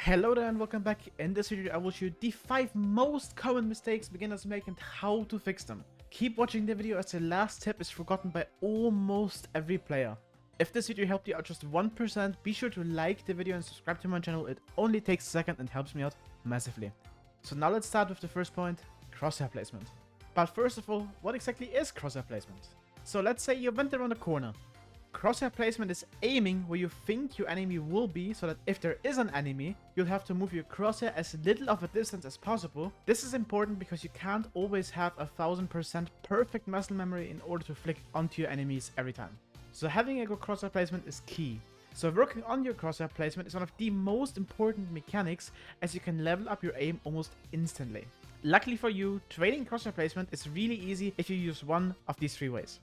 Hello there and welcome back. In this video I will show you the 5 most common mistakes beginners make and how to fix them. Keep watching the video as the last tip is forgotten by almost every player. If this video helped you out just 1%, be sure to like the video and subscribe to my channel. It only takes a second and helps me out massively. So now let's start with the first point, crosshair placement. But first of all, what exactly is crosshair placement? So let's say you went around a corner. Crosshair placement is aiming where you think your enemy will be, so that if there is an enemy, you'll have to move your crosshair as little of a distance as possible. This is important because you can't always have 1000% perfect muscle memory in order to flick onto your enemies every time. So having a good crosshair placement is key. So working on your crosshair placement is one of the most important mechanics, as you can level up your aim almost instantly. Luckily for you, training crosshair placement is really easy if you use one of these 3 ways.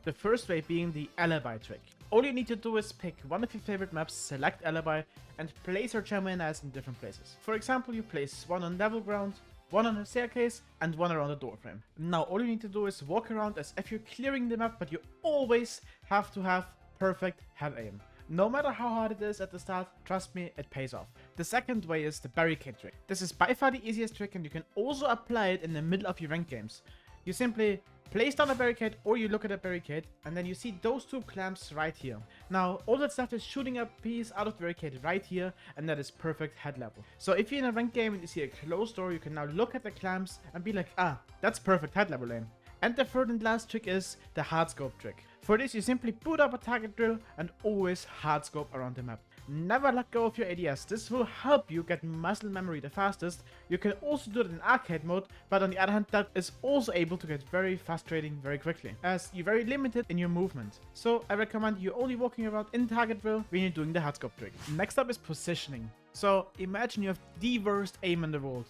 The first way being the alibi trick. All you need to do is pick one of your favorite maps, select alibi, and place your champion as in different places. For example, you place one on level ground, one on a staircase, and one around a door frame. Now all you need to do is walk around as if you're clearing the map, but you always have to have perfect head aim. No matter how hard it is at the start, trust me, it pays off. The second way is the barricade trick. This is by far the easiest trick, and you can also apply it in the middle of your ranked games. You simply place down a barricade, or you look at a barricade, and then you see those 2 clamps right here. Now, all that's left is shooting a piece out of the barricade right here, and that is perfect head level. So if you're in a ranked game and you see a closed door, you can now look at the clamps and be like, ah, that's perfect head level aim. And the third and last trick is the hard scope trick. For this, you simply boot up a target drill and always hard scope around the map. Never let go of your ADS, this will help you get muscle memory the fastest. You can also do it in arcade mode, but on the other hand, that is also able to get very frustrating very quickly, as you're very limited in your movement. So I recommend you only walking around in target drill when you're doing the hard scope trick. Next up is positioning. So imagine you have the worst aim in the world.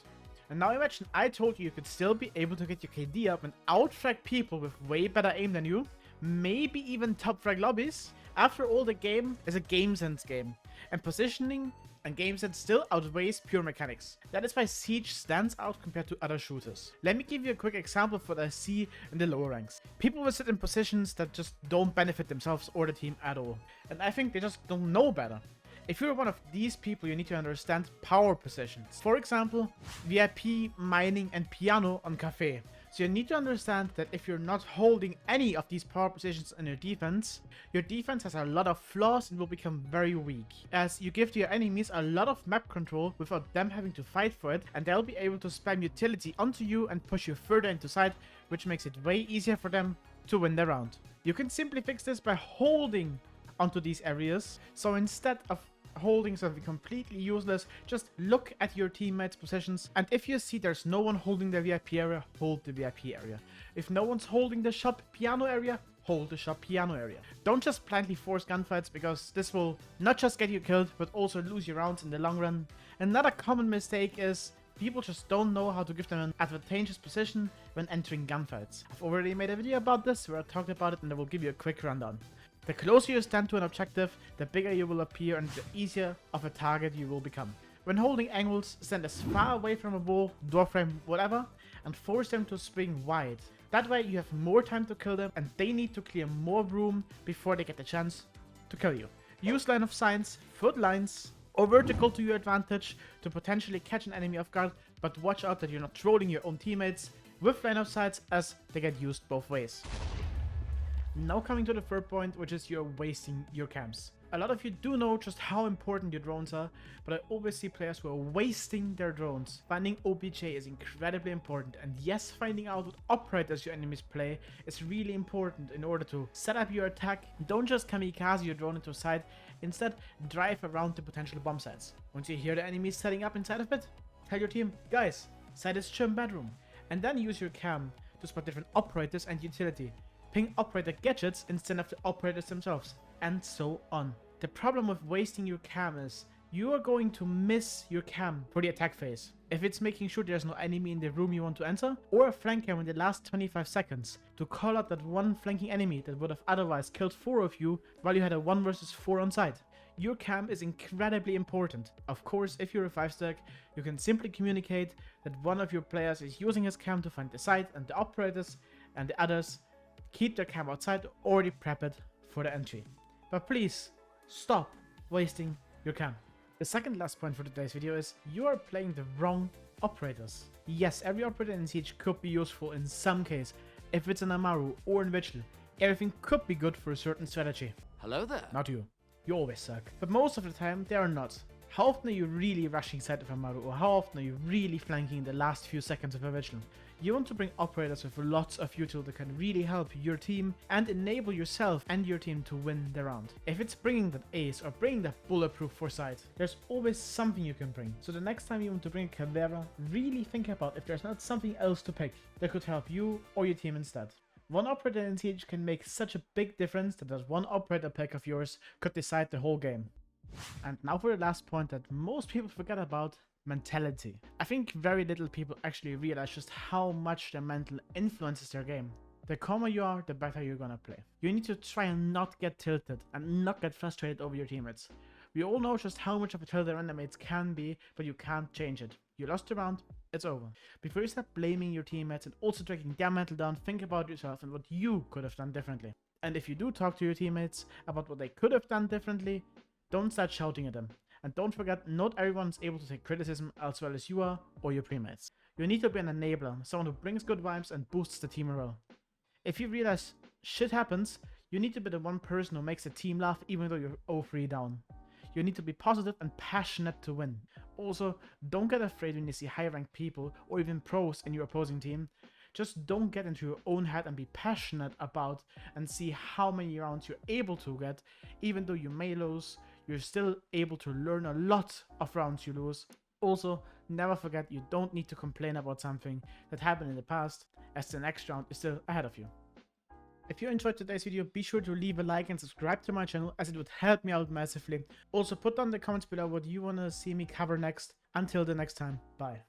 And now imagine I told you you could still be able to get your KD up and outfrag people with way better aim than you, maybe even top frag lobbies. After all, the game is a game sense game, and positioning and game sense still outweighs pure mechanics. That is why Siege stands out compared to other shooters. Let me give you a quick example of what I see in the lower ranks. People will sit in positions that just don't benefit themselves or the team at all, and I think they just don't know better. If you're one of these people, you need to understand power positions. For example, VIP, mining, and piano on cafe. So you need to understand that if you're not holding any of these power positions in your defense has a lot of flaws and will become very weak, as you give to your enemies a lot of map control without them having to fight for it, and they'll be able to spam utility onto you and push you further into side, which makes it way easier for them to win the round. You can simply fix this by holding onto these areas. So instead of holding something completely useless, just look at your teammates' positions, and if you see there's no one holding the VIP area, hold the VIP area. If no one's holding the shop piano area, hold the shop piano area. Don't just blindly force gunfights, because this will not just get you killed, but also lose your rounds in the long run. Another common mistake is people just don't know how to give them an advantageous position when entering gunfights. I've already made a video about this where I talked about it, and I will give you a quick rundown. The closer you stand to an objective, the bigger you will appear and the easier of a target you will become. When holding angles, stand as far away from a wall, doorframe, whatever, and force them to spring wide. That way you have more time to kill them, and they need to clear more room before they get the chance to kill you. Use line of sights, foot lines, or vertical to your advantage to potentially catch an enemy off guard, but watch out that you're not trolling your own teammates with line of sights, as they get used both ways. Now coming to the third point, which is you're wasting your cams. A lot of you do know just how important your drones are, but I always see players who are wasting their drones. Finding OBJ is incredibly important, and yes, finding out what operators your enemies play is really important in order to set up your attack. Don't just kamikaze your drone into a site, instead drive around the potential bomb sites. Once you hear the enemies setting up inside of it, tell your team, guys, site is chim bedroom, and then use your cam to spot different operators and utility. Ping operator gadgets instead of the operators themselves, and so on. The problem with wasting your cam is you are going to miss your cam for the attack phase. If it's making sure there's no enemy in the room you want to enter, or a flank cam in the last 25 seconds to call out that one flanking enemy that would have otherwise killed 4 of you while you had a 1 versus 4 on site. Your cam is incredibly important. Of course, if you're a 5-stack, you can simply communicate that one of your players is using his cam to find the site, and the operators and the others keep their cam outside, already prep it for the entry. But please, stop wasting your cam. The second last point for today's video is you are playing the wrong operators. Yes, every operator in Siege could be useful in some case. If it's an Amaru or in Vigil, everything could be good for a certain strategy. Hello there. Not you. You always suck. But most of the time, they are not. How often are you really rushing side of Amaru, or how often are you really flanking in the last few seconds of a Vigil? You want to bring operators with lots of util that can really help your team and enable yourself and your team to win the round. If it's bringing that ace or bringing that bulletproof foresight, there's always something you can bring. So the next time you want to bring a Caveira, really think about if there's not something else to pick that could help you or your team instead. One operator in Siege can make such a big difference that just one operator pick of yours could decide the whole game. And now for the last point that most people forget about, mentality. I think very little people actually realize just how much their mental influences their game. The calmer you are, the better you're gonna play. You need to try and not get tilted and not get frustrated over your teammates. We all know just how much of a tilt their teammates can be, but you can't change it. You lost the round, it's over. Before you start blaming your teammates and also dragging their mental down, think about yourself and what you could have done differently. And if you do talk to your teammates about what they could have done differently, don't start shouting at them. And don't forget, not everyone is able to take criticism as well as you are or your premates. You need to be an enabler, someone who brings good vibes and boosts the team morale. If you realize shit happens, you need to be the one person who makes the team laugh even though you're 0-3 down. You need to be positive and passionate to win. Also, don't get afraid when you see high ranked people or even pros in your opposing team. Just don't get into your own head and be passionate about and see how many rounds you're able to get. Even though you may lose, you're still able to learn a lot of rounds you lose. Also, never forget you don't need to complain about something that happened in the past, as the next round is still ahead of you. If you enjoyed today's video, be sure to leave a like and subscribe to my channel, as it would help me out massively. Also, put down in the comments below what you want to see me cover next. Until the next time, bye.